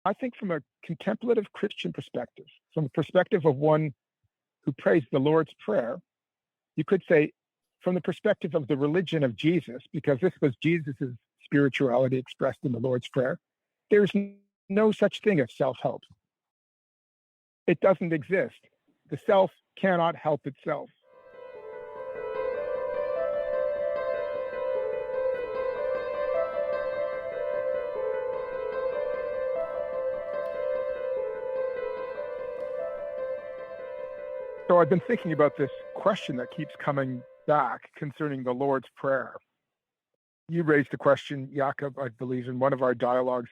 I think from a contemplative Christian perspective, from the perspective of one who prays the Lord's Prayer, you could say from the perspective of the religion of Jesus, because this was Jesus's spirituality expressed in the Lord's Prayer, there's no such thing as self-help. It doesn't exist. The self cannot help itself. So I've been thinking about this question that keeps coming back concerning the Lord's Prayer. You raised the question, Jakob, I believe, in one of our dialogues.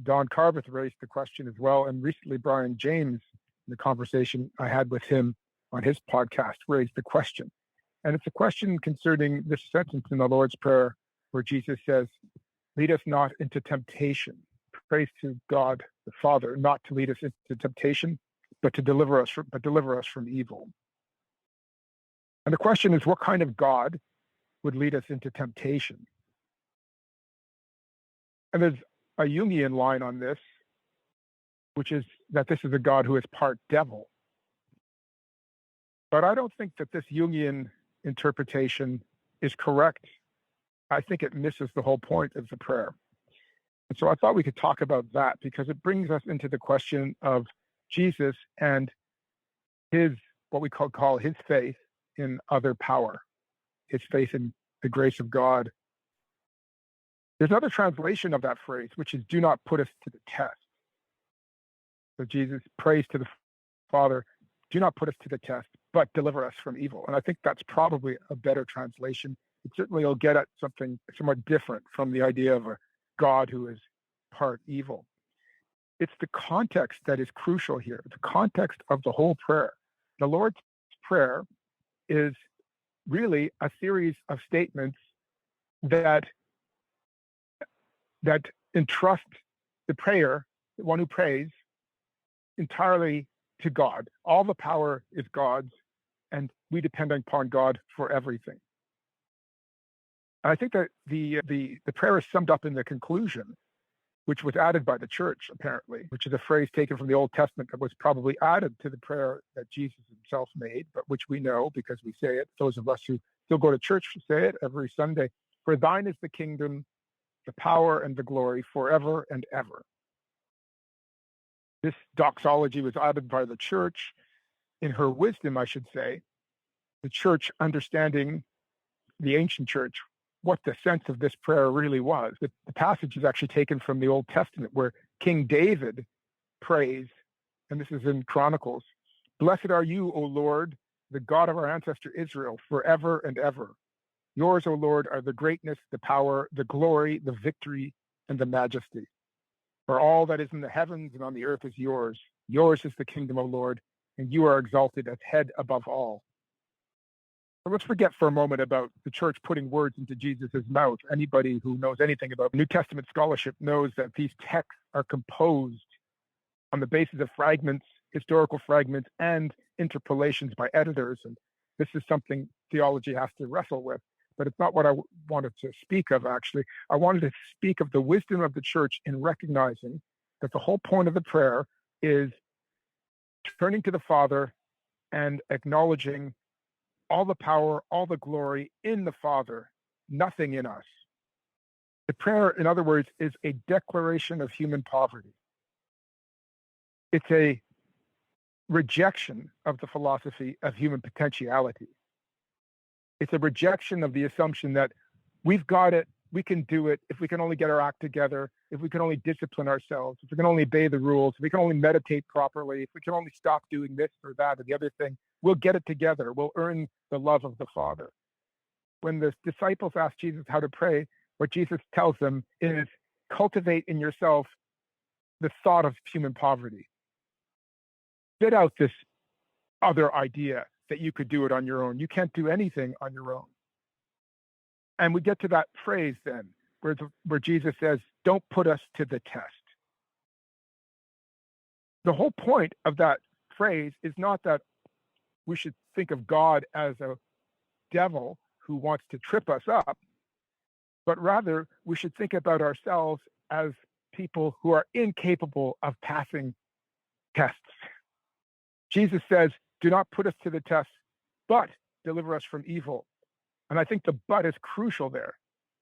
Don Carveth raised the question as well. And recently, Brian James, in the conversation I had with him on his podcast, raised the question. And it's a question concerning this sentence in the Lord's Prayer where Jesus says, lead us not into temptation. Praise to God the Father, not to lead us into temptation, but to deliver us from evil. And the question is, what kind of God would lead us into temptation? And there's a Jungian line on this, which is that this is a God who is part devil. But I don't think that this Jungian interpretation is correct. I think it misses the whole point of the prayer. And so I thought we could talk about that because it brings us into the question of Jesus and his, what we call his faith in other power, his faith in the grace of God. There's another translation of that phrase, which is do not put us to the test. So Jesus prays to the Father, do not put us to the test, but deliver us from evil. And I think that's probably a better translation. It certainly will get at something somewhat different from the idea of a God who is part evil. It's the context that is crucial here, the context of the whole prayer. The Lord's Prayer is really a series of statements that entrust the prayer, the one who prays, entirely to God. All the power is God's, and we depend upon God for everything. I think that the prayer is summed up in the conclusion, which was added by the church, apparently, which is a phrase taken from the Old Testament that was probably added to the prayer that Jesus himself made, but which we know because we say it, those of us who still go to church say it every Sunday. For thine is the kingdom, the power, and the glory forever and ever. This doxology was added by the church in her wisdom, I should say, the church understanding, the ancient church, what the sense of this prayer really was. The passage is actually taken from the Old Testament where King David prays, and this is in Chronicles, blessed are you, O Lord, the God of our ancestor Israel, forever and ever. Yours, O Lord, are the greatness, the power, the glory, the victory, and the majesty. For all that is in the heavens and on the earth is yours. Yours is the kingdom, O Lord, and you are exalted as head above all. So let's forget for a moment about the church putting words into Jesus' mouth. Anybody who knows anything about New Testament scholarship knows that these texts are composed on the basis of fragments, historical fragments, and interpolations by editors. And this is something theology has to wrestle with. But it's not what I wanted to speak of, actually. I wanted to speak of the wisdom of the church in recognizing that the whole point of the prayer is turning to the Father and acknowledging all the power, all the glory in the Father, nothing in us. The prayer, in other words, is a declaration of human poverty. It's a rejection of the philosophy of human potentiality. It's a rejection of the assumption that we've got it, we can do it, if we can only get our act together, if we can only discipline ourselves, if we can only obey the rules, if we can only meditate properly, if we can only stop doing this or that or the other thing, we'll get it together. We'll earn the love of the Father. When the disciples ask Jesus how to pray, what Jesus tells them is cultivate in yourself the thought of human poverty. Spit out this other idea that you could do it on your own. You can't do anything on your own. And we get to that phrase then, where Jesus says, don't put us to the test. The whole point of that phrase is not that we should think of God as a devil who wants to trip us up, but rather we should think about ourselves as people who are incapable of passing tests. Jesus says, do not put us to the test, but deliver us from evil. And I think the but is crucial there.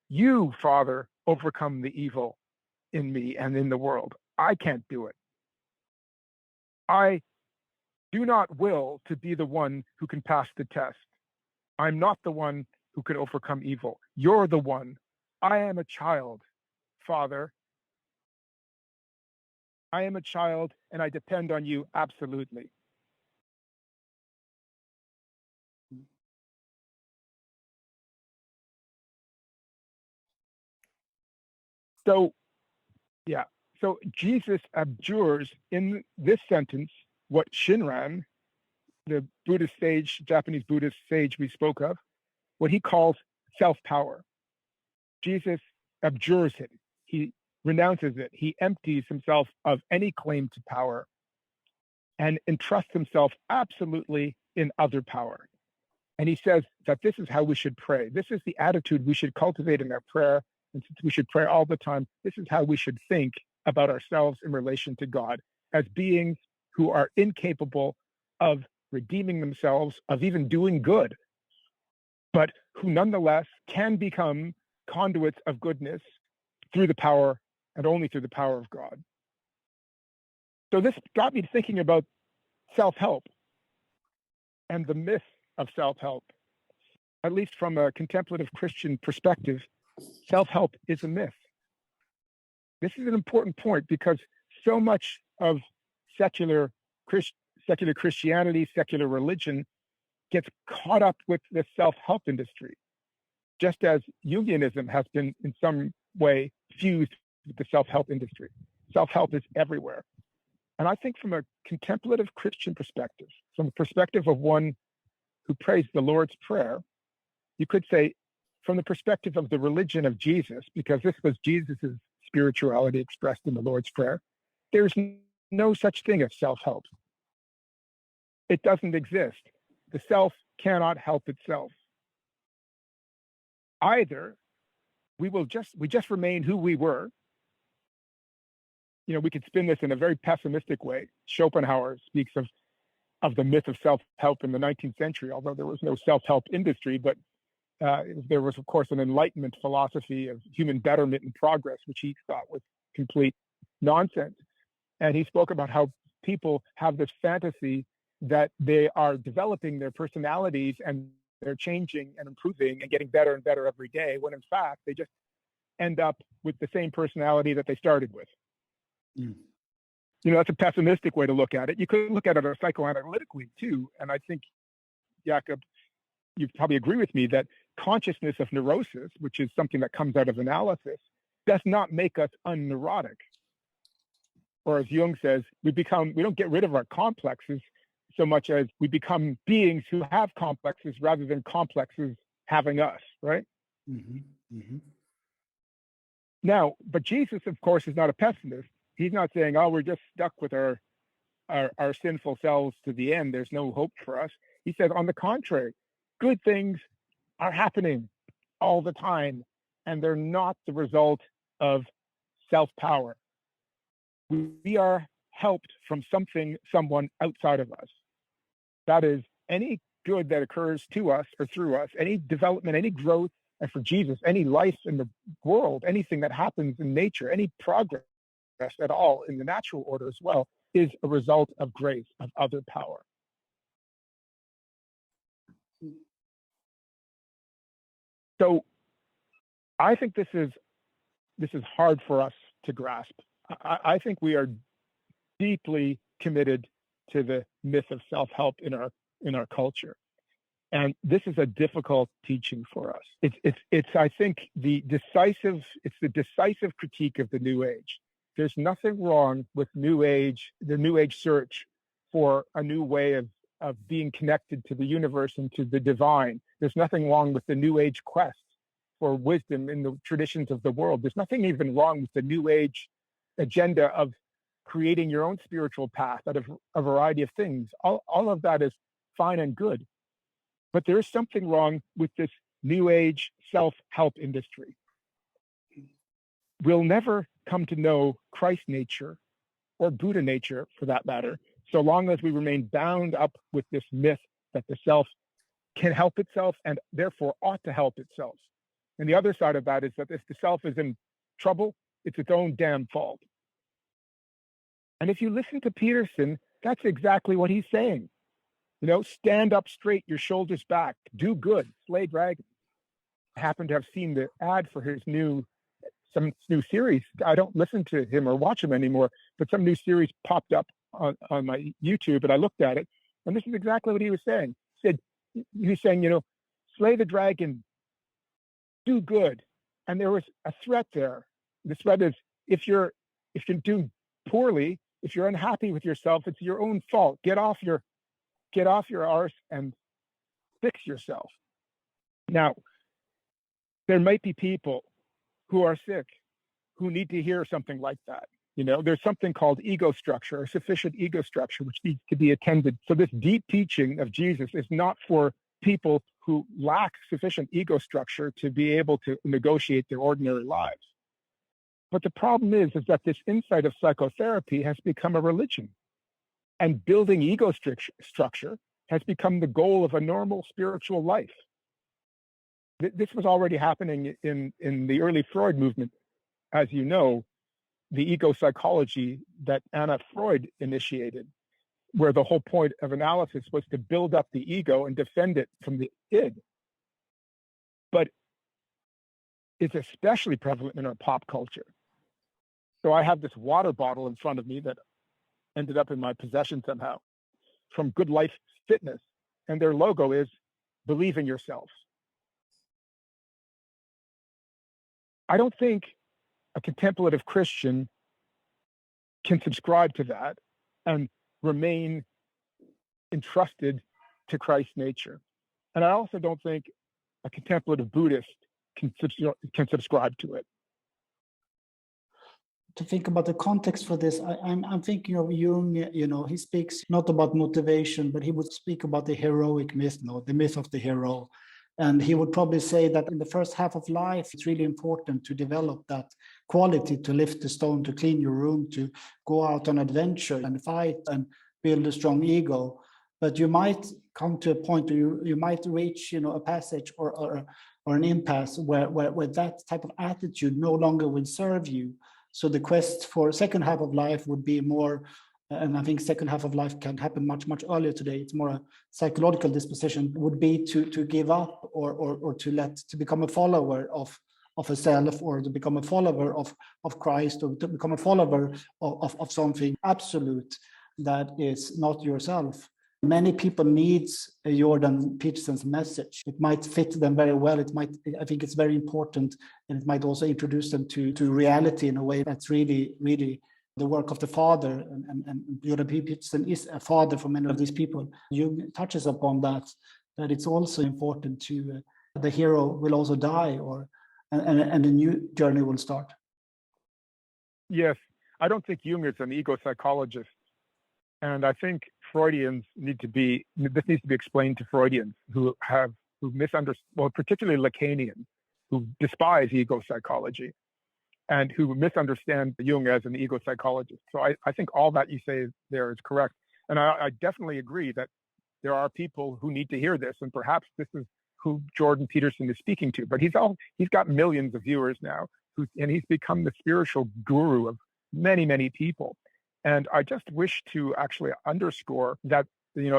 You, Father, overcome the evil in me and in the world. I can't do it. I do not will to be the one who can pass the test. I'm not the one who can overcome evil. You're the one. I am a child, Father. I am a child, and I depend on you absolutely. So Jesus abjures in this sentence what Shinran, the Buddhist sage, Japanese Buddhist sage we spoke of, what he calls self-power. Jesus abjures it. He renounces it. He empties himself of any claim to power and entrusts himself absolutely in other power. And he says that this is how we should pray. This is the attitude we should cultivate in our prayer. And since we should pray all the time, this is how we should think about ourselves in relation to God as beings who are incapable of redeeming themselves, of even doing good, but who nonetheless can become conduits of goodness through the power and only through the power of God. So this got me thinking about self-help and the myth of self-help. At least from a contemplative Christian perspective, self-help is a myth. This is an important point because so much of secular Christianity, secular religion gets caught up with the self-help industry, just as Jungianism has been in some way fused with the self-help industry. Self-help is everywhere. And I think from a contemplative Christian perspective, from the perspective of one who prays the Lord's Prayer, you could say from the perspective of the religion of Jesus, because this was Jesus's spirituality expressed in the Lord's Prayer, there's no such thing as self-help. It doesn't exist. The self cannot help itself. Either we just remain who we were. You know, we could spin this in a very pessimistic way. Schopenhauer speaks of the myth of self-help in the 19th century, although there was no self-help industry, but there was, of course, an Enlightenment philosophy of human betterment and progress, which he thought was complete nonsense. And he spoke about how people have this fantasy that they are developing their personalities and they're changing and improving and getting better and better every day, when in fact, they just end up with the same personality that they started with. Mm. You know, that's a pessimistic way to look at it. You could look at it psychoanalytically too. And I think, Jakob, you probably agree with me that consciousness of neurosis, which is something that comes out of analysis, does not make us unneurotic. Or as Jung says, we don't get rid of our complexes so much as we become beings who have complexes rather than complexes having us, right? Mm-hmm. Mm-hmm. Now, but Jesus, of course, is not a pessimist. He's not saying, oh, we're just stuck with our sinful selves to the end. There's no hope for us. He says, on the contrary, good things are happening all the time, and they're not the result of self-power. We are helped from someone outside of us. That is, any good that occurs to us or through us, any development, any growth, and for Jesus, any life in the world, anything that happens in nature, any progress at all in the natural order as well, is a result of grace, of other power. So I think this is hard for us to grasp. I think we are deeply committed to the myth of self-help in our culture, and this is a difficult teaching for us. It's I think the decisive critique of the New Age. There's nothing wrong with the New Age search for a new way of being connected to the universe and to the divine. There's nothing wrong with the New Age quest for wisdom in the traditions of the world. There's nothing even wrong with the New Age agenda of creating your own spiritual path out of a variety of things. All of that is fine and good. But there is something wrong with this New Age self-help industry. We'll never come to know Christ nature, or Buddha nature for that matter, so long as we remain bound up with this myth that the self can help itself and therefore ought to help itself. And the other side of that is that if the self is in trouble, it's its own damn fault. And if you listen to Peterson, that's exactly what he's saying. You know, stand up straight, your shoulders back, do good, slay dragons. I happen to have seen the ad for his some new series. I don't listen to him or watch him anymore, but some new series popped up on my YouTube, and I looked at it, and this is exactly what he was saying. He was saying, you know, slay the dragon, do good. And there was a threat there. The threat is if you're doing poorly, if you're unhappy with yourself, it's your own fault. Get off your arse and fix yourself. Now, there might be people who are sick who need to hear something like that. You know, there's something called ego structure, or sufficient ego structure, which needs to be attended. So this deep teaching of Jesus is not for people who lack sufficient ego structure to be able to negotiate their ordinary lives. But the problem is that this insight of psychotherapy has become a religion, and building ego structure has become the goal of a normal spiritual life. This was already happening in the early Freud movement. As you know, the ego psychology that Anna Freud initiated, where the whole point of analysis was to build up the ego and defend it from the id. But it's especially prevalent in our pop culture. So I have this water bottle in front of me that ended up in my possession somehow, from Good Life Fitness, and their logo is "Believe in Yourself." I don't think a contemplative Christian can subscribe to that and remain entrusted to Christ's nature. And I also don't think a contemplative Buddhist can subscribe to it. To think about the context for this, I'm thinking of Jung. You know, he speaks not about motivation, but he would speak about the heroic myth, the myth of the hero. And he would probably say that in the first half of life, it's really important to develop that quality, to lift the stone, to clean your room, to go out on adventure and fight and build a strong ego. But you might come to a point where you might reach, a passage or an impasse where that type of attitude no longer will serve you. So the quest for second half of life would be more, and I think second half of life can happen much, much earlier today. It's more a psychological disposition, would be to give up or to become a follower of a self, or to become a follower of Christ, or to become a follower of something absolute that is not yourself. Many people need Jordan Peterson's message. It might fit them very well. I think it's very important, and it might also introduce them to reality in a way that's really, really the work of the Father. And Jordan Peterson is a father for many of these people. Jung touches upon that it's also important to the hero will also die, and a new journey will start. Yes, I don't think Jung is an ego psychologist. And I think Freudians this needs to be explained to Freudians who misunderstand, well, particularly Lacanians, who despise ego psychology and who misunderstand Jung as an ego psychologist. So I think all that you say there is correct. And I definitely agree that there are people who need to hear this, and perhaps this is who Jordan Peterson is speaking to. But he's got millions of viewers now, and he's become the spiritual guru of many, many people. And I just wish to actually underscore that,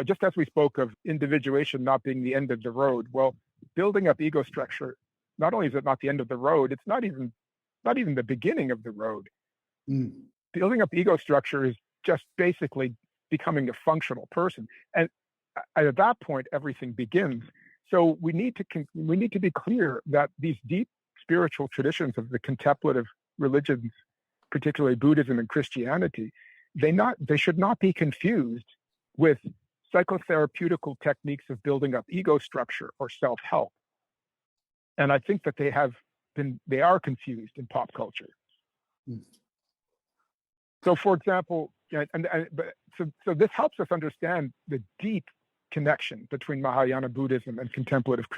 just as we spoke of individuation not being the end of the road, well, building up ego structure, not only is it not the end of the road, it's not even the beginning of the road. Building up ego structure is just basically becoming a functional person. And at that point, everything begins. So we need to be clear that these deep spiritual traditions of the contemplative religions, particularly Buddhism and Christianity, they should not be confused with psychotherapeutical techniques of building up ego structure or self-help. And I think that they are confused in pop culture. So, for example, so this helps us understand the deep connection between Mahayana Buddhism and contemplative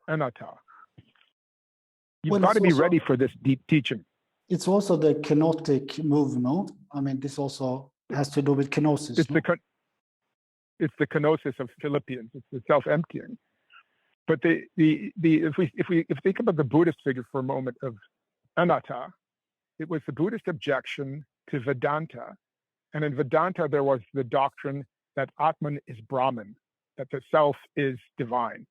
anatta. You've Well, got it's to be also- ready for this deep teaching. It's also the kenotic movement. I mean, this also has to do with kenosis. It's no? it's the kenosis of Philippians. It's the self-emptying. But if we think about the Buddhist figure for a moment of anatta, it was the Buddhist objection to Vedanta. And in Vedanta, there was the doctrine that Atman is Brahman, that the self is divine.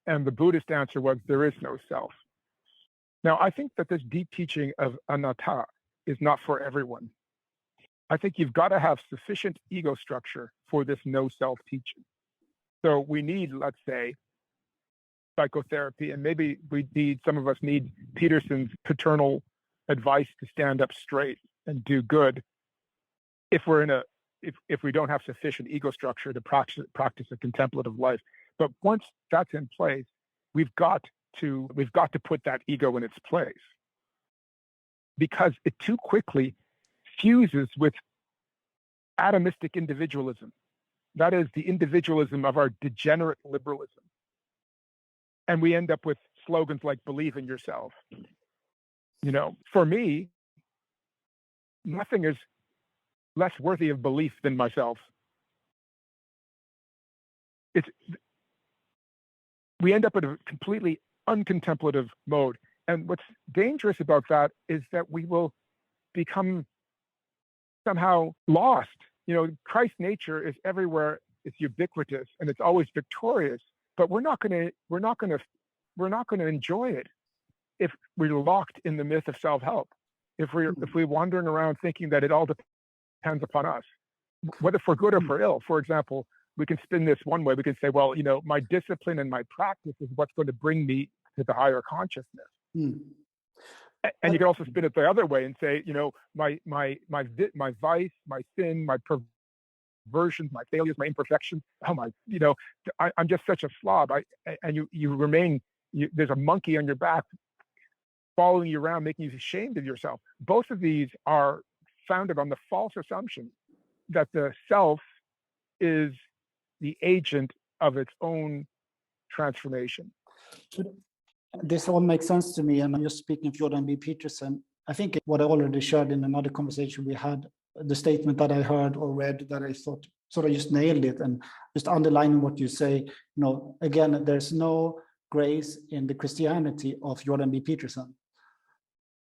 And the Buddhist answer was there is no self. Now, I think that this deep teaching of anatta is not for everyone. I think you've got to have sufficient ego structure for this no self teaching. So we need, let's say, psychotherapy, and maybe some of us need Peterson's paternal advice to stand up straight and do good if we don't have sufficient ego structure to practice a contemplative life. But once that's in place, we've got to put that ego in its place, because it too quickly fuses with atomistic individualism. That is the individualism of our degenerate liberalism. And we end up with slogans like believe in yourself. For me, nothing is less worthy of belief than myself. We end up in a completely uncontemplative mode. And what's dangerous about that is that we will become somehow lost. Christ's nature is everywhere, it's ubiquitous, and it's always victorious. But we're not going to enjoy it if we're locked in the myth of self-help. If we're wandering around thinking that it all depends upon us, whether for good or for ill. For example, we can spin this one way. We can say, well, my discipline and my practice is what's going to bring me to the higher consciousness. And you can also spin it the other way and say, my vice, my sin, my perversions, my failures, my imperfections. I'm just such a slob. There's a monkey on your back following you around, making you ashamed of yourself. Both of these are founded on the false assumption that the self is the agent of its own transformation. This all makes sense to me, and I'm just speaking of Jordan B. Peterson. I think what I already shared in another conversation we had, the statement that I heard or read that I thought sort of just nailed it, and just underlining what you say, again, there's no grace in the Christianity of Jordan B. Peterson.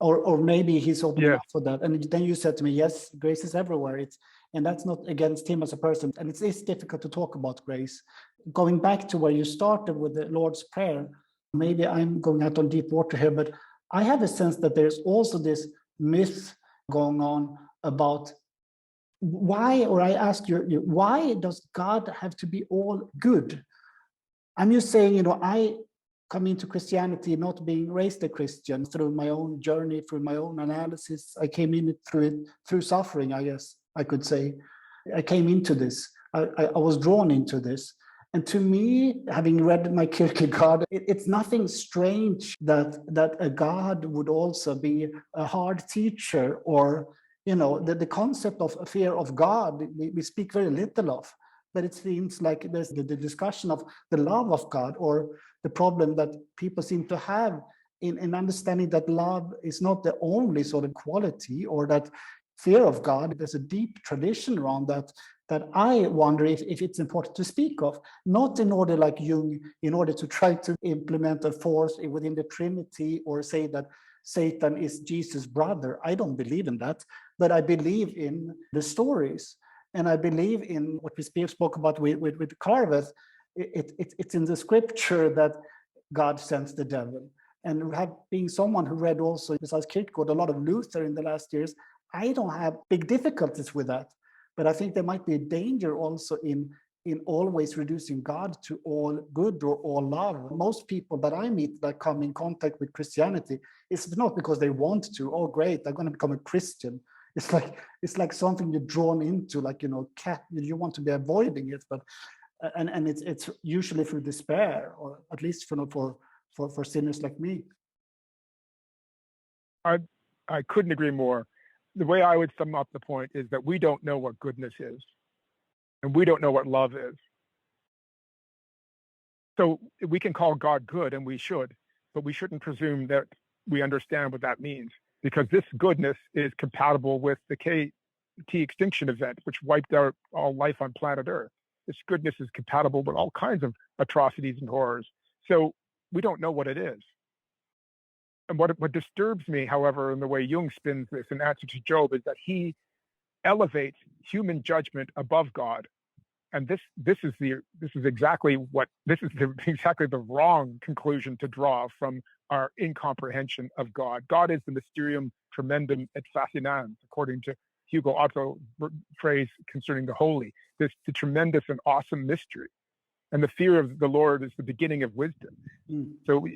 Or maybe he's opening up for that. And then you said to me, yes, grace is everywhere. And that's not against him as a person. And it's difficult to talk about grace. Going back to where you started with the Lord's Prayer, maybe I'm going out on deep water here, but I have a sense that there's also this myth going on about why, or I ask you, why does God have to be all good? I'm just saying, I come into Christianity not being raised a Christian through my own journey, through my own analysis. I came in through suffering, I guess I could say. I came into this. I was drawn into this. And to me, having read my Kierkegaard, it's nothing strange that a God would also be a hard teacher, or, the concept of a fear of God, we speak very little of. But it seems like there's the discussion of the love of God, or the problem that people seem to have in understanding that love is not the only sort of quality, or that fear of God. There's a deep tradition around that I wonder if it's important to speak of, not in order like Jung, in order to try to implement a force within the Trinity, or say that Satan is Jesus' brother. I don't believe in that, but I believe in the stories. And I believe in what we spoke about with Carveth. It's in the scripture that God sends the devil. And being someone who read also, besides Kierkegaard, a lot of Luther in the last years, I don't have big difficulties with that. But I think there might be a danger also in always reducing God to all good or all love. Most people that I meet that come in contact with Christianity, it's not because they want to, oh great, I'm going to become a Christian. It's like something you're drawn into, like, you want to be avoiding it, but and it's usually through despair, or at least for sinners like me. I couldn't agree more. The way I would sum up the point is that we don't know what goodness is, and we don't know what love is. So we can call God good, and we should, but we shouldn't presume that we understand what that means, because this goodness is compatible with the KT extinction event, which wiped out all life on planet Earth. This goodness is compatible with all kinds of atrocities and horrors. So we don't know what it is. And what disturbs me, however, in the way Jung spins this in answer to Job, is that he elevates human judgment above God. And this is exactly the wrong conclusion to draw from our incomprehension of God. God is the mysterium tremendum et fascinans, according to Hugo Otto's phrase concerning the holy. The tremendous and awesome mystery, and the fear of the Lord is the beginning of wisdom. So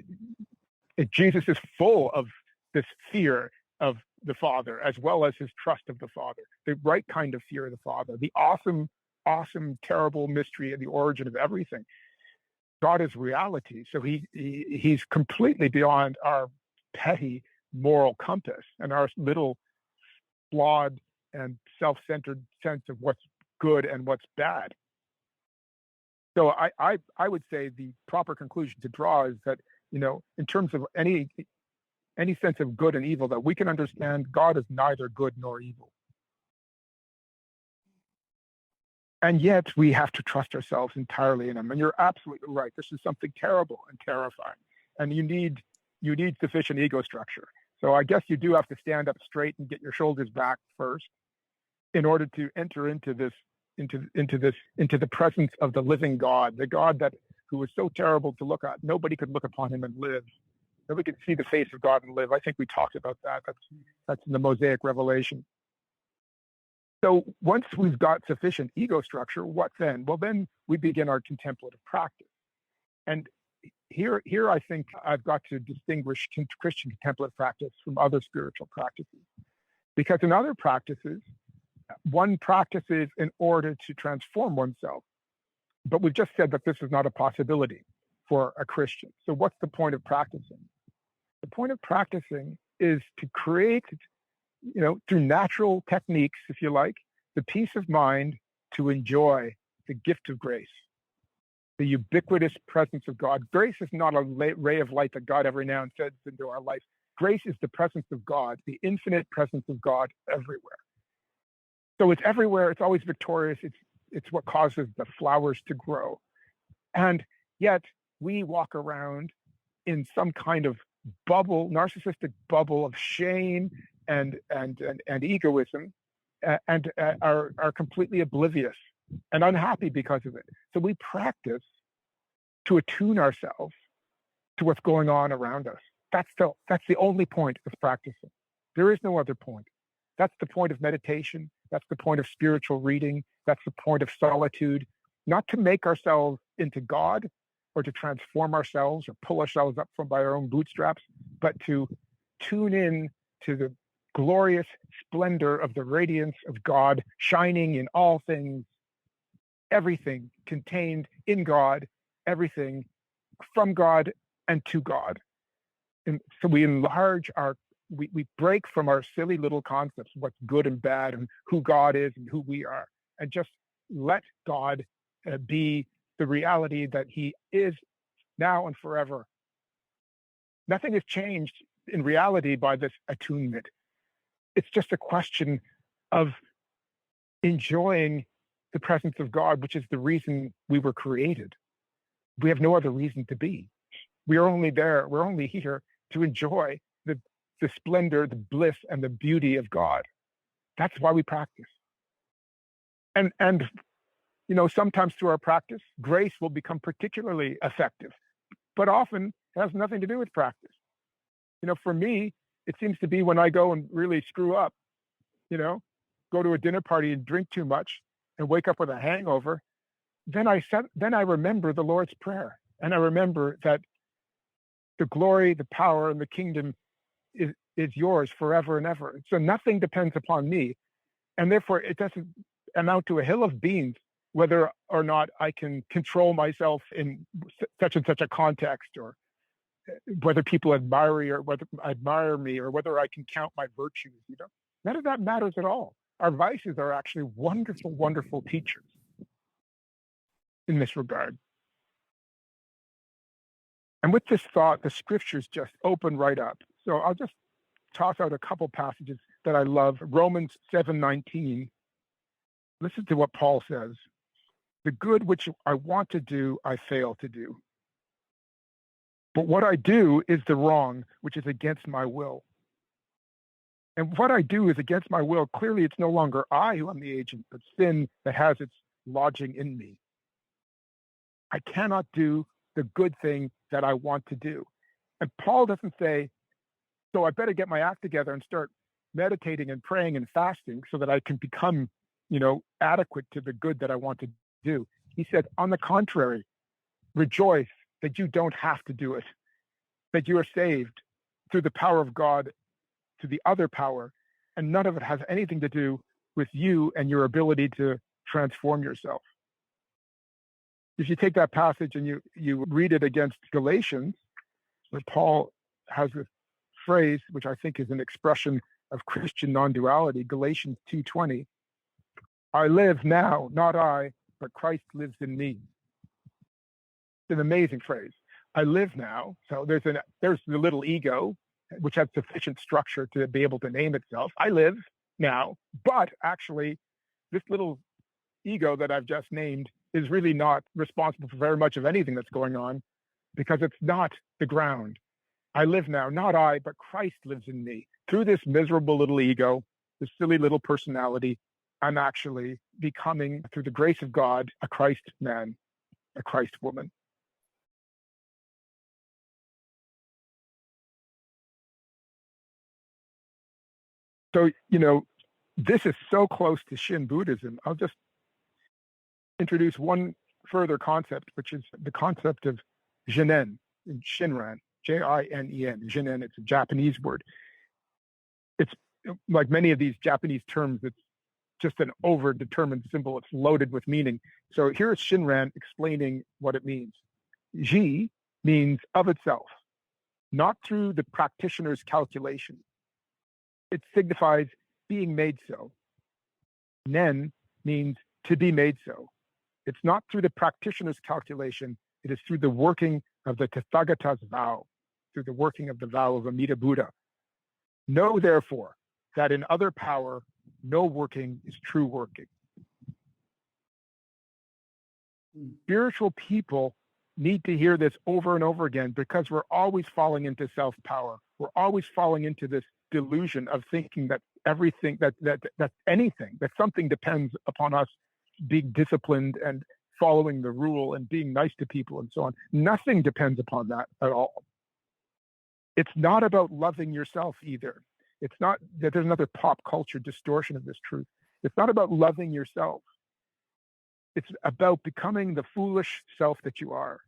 Jesus is full of this fear of the Father, as well as his trust of the Father, the right kind of fear of the Father, the awesome, terrible mystery of the origin of everything. God is reality. So he's completely beyond our petty moral compass and our little flawed and self-centered sense of what's good and what's bad. So I would say the proper conclusion to draw is that, in terms of any sense of good and evil, that we can understand God is neither good nor evil. And yet we have to trust ourselves entirely in him. And you're absolutely right. This is something terrible and terrifying. And you need sufficient ego structure. So I guess you do have to stand up straight and get your shoulders back first in order to enter into the presence of the living God, the God who was so terrible to look at. Nobody could look upon him and live. Nobody could see the face of God and live. I think we talked about that. That's in the Mosaic Revelation. So once we've got sufficient ego structure, what then? Well, then we begin our contemplative practice. And here I think I've got to distinguish Christian contemplative practice from other spiritual practices. Because in other practices, one practices in order to transform oneself. But we've just said that this is not a possibility for a Christian. So what's the point of practicing? The point of practicing is to create, through natural techniques, if you like, the peace of mind to enjoy the gift of grace, the ubiquitous presence of God. Grace is not a ray of light that God every now and then sends into our life. Grace is the presence of God, the infinite presence of God everywhere. So it's everywhere. It's always victorious. It's what causes the flowers to grow. And yet we walk around in some kind of bubble, narcissistic bubble of shame and egoism, and are completely oblivious and unhappy because of it. So we practice to attune ourselves to what's going on around us. That's the only point of practicing. There is no other point. That's the point of meditation. That's the point of spiritual reading. That's the point of solitude. Not to make ourselves into God or to transform ourselves or pull ourselves up from by our own bootstraps, but to tune in to the glorious splendor of the radiance of God shining in all things, everything contained in God, everything from God and to God. And so we enlarge we break from our silly little concepts of what's good and bad and who God is and who we are, and just let God be the reality that he is now and forever. Nothing has changed in reality by this attunement. It's just a question of enjoying the presence of God, which is the reason we were created. We have no other reason to be. We're only here to enjoy the splendor, the bliss, and the beauty of God. That's why we practice. And sometimes through our practice, grace will become particularly effective, but often it has nothing to do with practice. For me, it seems to be when I go and really screw up, go to a dinner party and drink too much and wake up with a hangover, then I remember the Lord's Prayer, and I remember that the glory, the power, and the kingdom is yours forever and ever. So nothing depends upon me, and therefore it doesn't amount to a hill of beans whether or not I can control myself in such and such a context, or whether people admire me, or whether I can count my virtues. None of that matters at all. Our vices are actually wonderful, wonderful teachers in this regard. And with this thought, the scriptures just open right up. So I'll just toss out a couple passages that I love. Romans 7:19. Listen to what Paul says. The good which I want to do, I fail to do. But what I do is the wrong, which is against my will. And what I do is against my will. Clearly, it's no longer I who am the agent, but sin that has its lodging in me. I cannot do the good thing that I want to do. And Paul doesn't say, so I better get my act together and start meditating and praying and fasting so that I can become, adequate to the good that I want to do. He said, on the contrary, rejoice that you don't have to do it, that you are saved through the power of God to the other power, and none of it has anything to do with you and your ability to transform yourself. If you take that passage and you read it against Galatians, where Paul has this phrase, which I think is an expression of Christian non-duality, Galatians 2:20, I live now, not I, but Christ lives in me. It's an amazing phrase. I live now. So there's the little ego, which has sufficient structure to be able to name itself. I live now, but actually this little ego that I've just named is really not responsible for very much of anything that's going on, because it's not the ground. I live now, not I, but Christ lives in me. Through this miserable little ego, this silly little personality, I'm actually becoming, through the grace of God, a Christ man, a Christ woman. So, this is so close to Shin Buddhism. I'll just introduce one further concept, which is the concept of Jinen, Shinran, Jinen, Jinen. It's a Japanese word. It's like many of these Japanese terms, it's just an overdetermined symbol. It's loaded with meaning. So here's Shinran explaining what it means. Ji means of itself, not through the practitioner's calculation. It signifies being made so. Nen means to be made so. It's not through the practitioner's calculation. It is through the working of the Tathagata's vow, through the working of the vow of Amida Buddha. Know, therefore, that in other power, no working is true working. Spiritual people need to hear this over and over again, because we're always falling into self-power. We're always falling into this delusion of thinking that everything, that anything, that something depends upon us being disciplined and following the rule and being nice to people and so on. Nothing depends upon that at all. It's not about loving yourself either. It's not that there's another pop culture distortion of this truth. It's not about loving yourself. It's about becoming the foolish self that you are,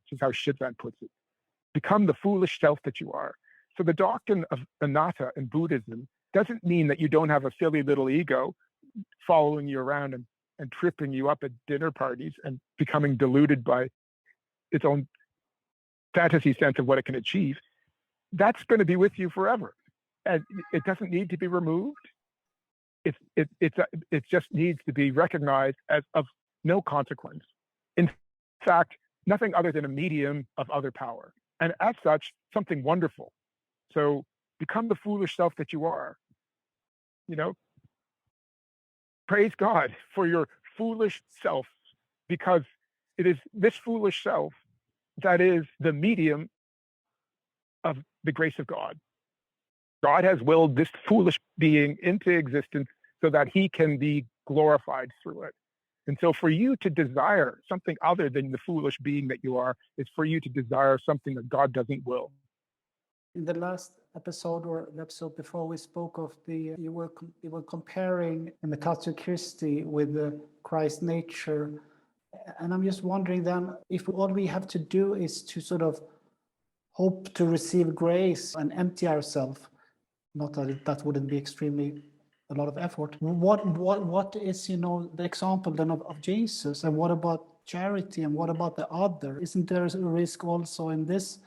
which is how Shidvan puts it. Become the foolish self that you are. So the doctrine of anatta in Buddhism doesn't mean that you don't have a silly little ego following you around and tripping you up at dinner parties and becoming deluded by its own fantasy sense of what it can achieve. That's going to be with you forever. And it doesn't need to be removed. It just needs to be recognized as of no consequence. In fact, nothing other than a medium of other power. And as such, something wonderful. So become the foolish self that you are. Praise God for your foolish self, because it is this foolish self that is the medium of the grace of God. God has willed this foolish being into existence so that he can be glorified through it. And so for you to desire something other than the foolish being that you are, is for you to desire something that God doesn't will. In the last episode, or the episode before, we spoke of you were comparing imitatio Christi with the Christ nature. And I'm just wondering then, if all we have to do is to sort of hope to receive grace and empty ourselves, not that that wouldn't be extremely a lot of effort. What is, the example then of Jesus, and what about charity, and what about the other? Isn't there a risk also in this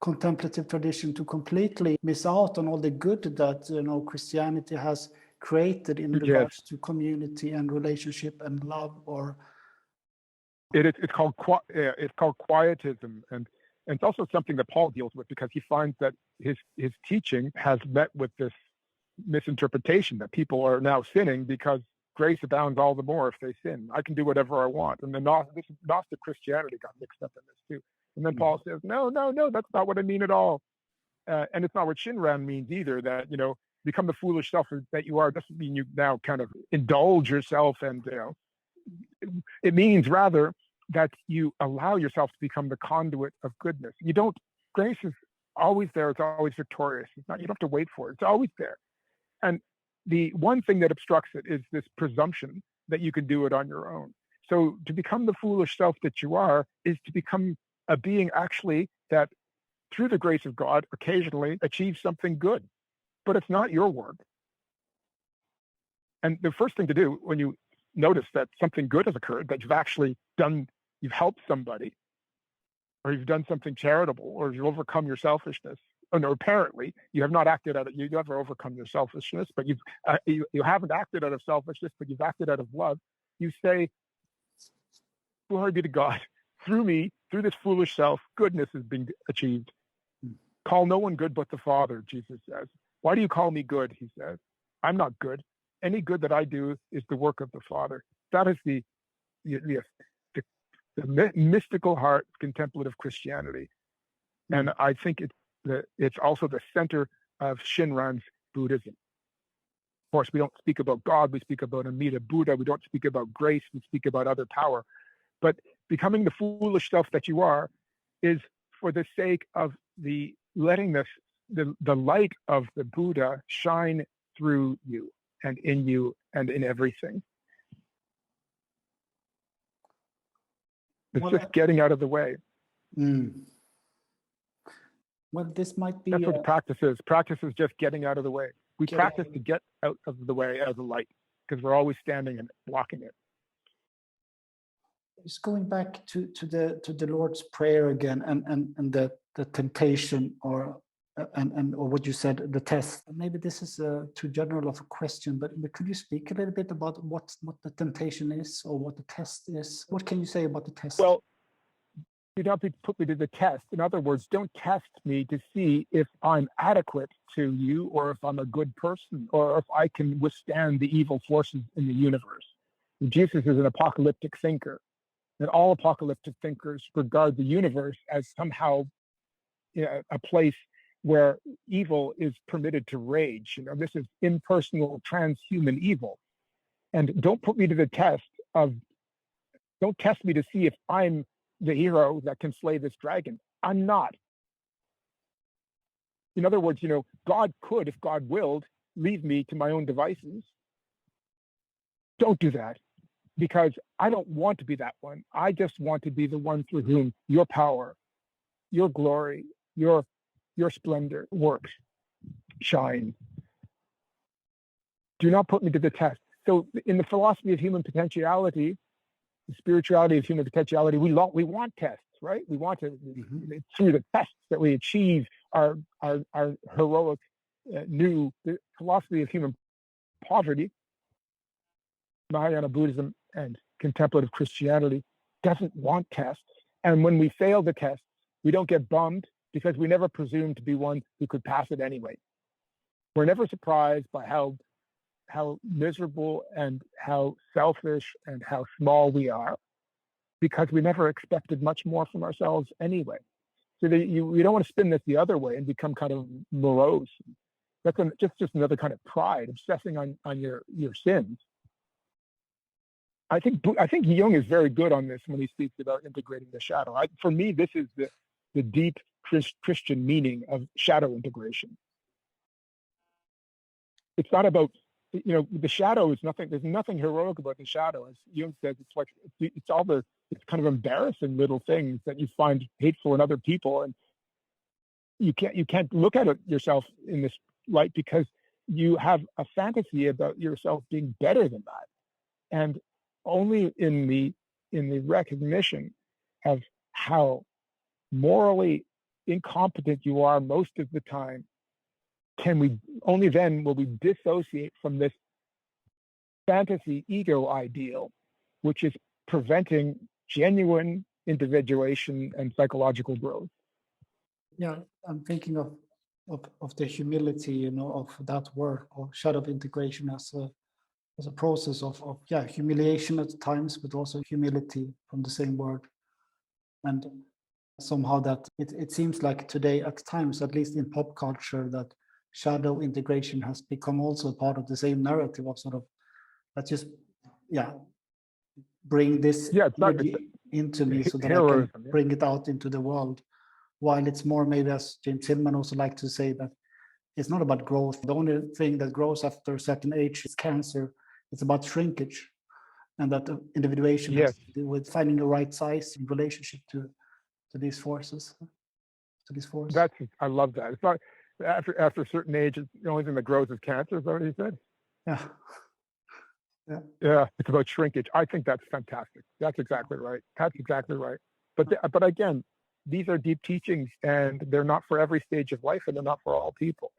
contemplative tradition to completely miss out on all the good that Christianity has created in regards to community and relationship and love? Or it's called quietism, and And it's also something that Paul deals with, because he finds that his teaching has met with this misinterpretation that people are now sinning because grace abounds all the more if they sin. I can do whatever I want. And the Gnostic Christianity got mixed up in this too. And then Paul says, no, that's not what I mean at all. And it's not what Shinran means either, that, become the foolish self that you are doesn't mean you now kind of indulge yourself. And, it means rather that you allow yourself to become the conduit of goodness. Grace is always there. It's always victorious. You don't have to wait for it. It's always there. And the one thing that obstructs it is this presumption that you can do it on your own. So to become the foolish self that you are is to become a being actually that, through the grace of God, occasionally achieves something good. But it's not your work. And the first thing to do when you notice that something good has occurred, that you've actually you've helped somebody, or you've done something charitable, or you've overcome your selfishness. Oh no, apparently you have not acted out of, you never overcome your selfishness, but you haven't acted out of selfishness, but you've acted out of love. You say, glory be to God, through me, through this foolish self, goodness is being achieved. Call no one good but the Father, Jesus says. Why do you call me good? He says. I'm not good. Any good that I do is the work of the Father. That is the mystical heart of contemplative Christianity. And I think it's also the center of Shinran's Buddhism. Of course, we don't speak about God, we speak about Amida Buddha, we don't speak about grace, we speak about other power. But becoming the foolish self that you are is for the sake of letting the light of the Buddha shine through you and in you and in everything. It's just getting out of the way. Well, this might be... That's what practice is. Practice is just getting out of the way. We practice to get out of the way of the light, because we're always standing and blocking it. Just going back to the Lord's Prayer again, and the temptation, or what you said, the test. Maybe this is too general of a question, but could you speak a little bit about what the temptation is, or what the test is? What can you say about the test? Well, you don't have to put me to the test. In other words, don't test me to see if I'm adequate to you, or if I'm a good person, or if I can withstand the evil forces in the universe. Jesus is an apocalyptic thinker, and all apocalyptic thinkers regard the universe as somehow a place where evil is permitted to rage. This is impersonal, transhuman evil. And don't put me to the test don't test me to see if I'm the hero that can slay this dragon. I'm not. In other words, God could, if God willed, leave me to my own devices. Don't do that, because I don't want to be that one. I just want to be the one through whom your power, your glory, your splendor works, shine. Do not put me to the test. So in the philosophy of human potentiality, the spirituality of human potentiality, we want tests, right? We want to, through the tests that we achieve our heroic the philosophy of human poverty, Mahayana Buddhism and contemplative Christianity doesn't want tests. And when we fail the tests, we don't get bummed, because we never presume to be one who could pass it anyway. We're never surprised by how miserable and how selfish and how small we are, because we never expected much more from ourselves anyway. So you don't want to spin this the other way and become kind of morose. That's just another kind of pride, obsessing on your sins. I think Jung is very good on this when he speaks about integrating the shadow. For me, this is the deep Christian meaning of shadow integration. It's not about, the shadow is nothing. There's nothing heroic about the shadow. As Jung says, it's kind of embarrassing little things that you find hateful in other people, and you can't look at it yourself in this light, because you have a fantasy about yourself being better than that. And only in the recognition of how morally incompetent you are most of the time, only then will we dissociate from this fantasy ego ideal, which is preventing genuine individuation and psychological growth. Yeah, I'm thinking of the humility, you know, of that word, or shadow integration as a process of humiliation at times, but also humility from the same word. And somehow that it seems like today, at times, at least in pop culture, that shadow integration has become also part of the same narrative of sort of, let's just bring this It's not energy into me so that I can heroism. Yeah. bring it out into the world. While it's more, maybe, as James Hillman also liked to say, that it's not about growth. The only thing that grows after a certain age is cancer. It's about shrinkage, and that individuation Yes. has to do with finding the right size in relationship to these forces, to this force. I love that. It's not after a certain age, the only thing that grows is cancer. Is that what he said? Yeah. Yeah, it's about shrinkage. I think that's fantastic. That's exactly right. That's exactly right. But again, these are deep teachings, and they're not for every stage of life, and they're not for all people.